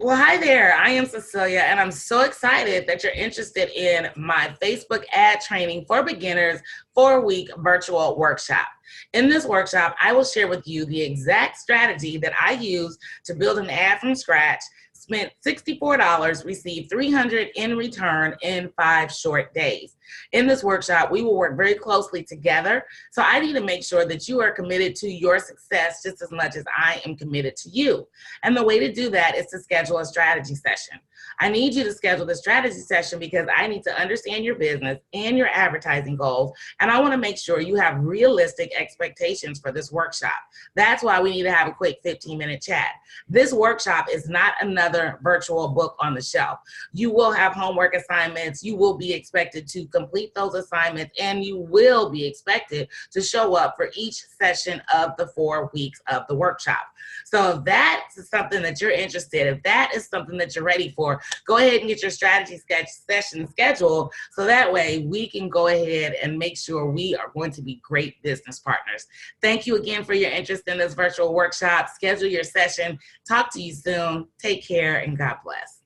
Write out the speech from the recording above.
Well, hi there. I am Cecilia, and I'm so excited that you're interested in my Facebook ad training for beginners 4-week virtual workshop. In this workshop, I will share with you the exact strategy that I use to build an ad from scratch, spent $64, received 300 in return in 5 short days. In this workshop, we will work very closely together. So I need to make sure that you are committed to your success just as much as I am committed to you. And the way to do that is to schedule a strategy session. I need you to schedule the strategy session because I need to understand your business and your advertising goals. And I want to make sure you have realistic expectations for this workshop. That's why we need to have a quick 15-minute chat. This workshop is not another virtual book on the shelf. You will have homework assignments. You will be expected to complete those assignments, and you will be expected to show up for each session of the 4 weeks of the workshop. So if that's something that you're interested in, if that is something that you're ready for, go ahead and get your strategy session scheduled so that way we can go ahead and make sure we are going to be great business partners. Thank you again for your interest in this virtual workshop. Schedule your session. Talk to you soon. Take care and God bless.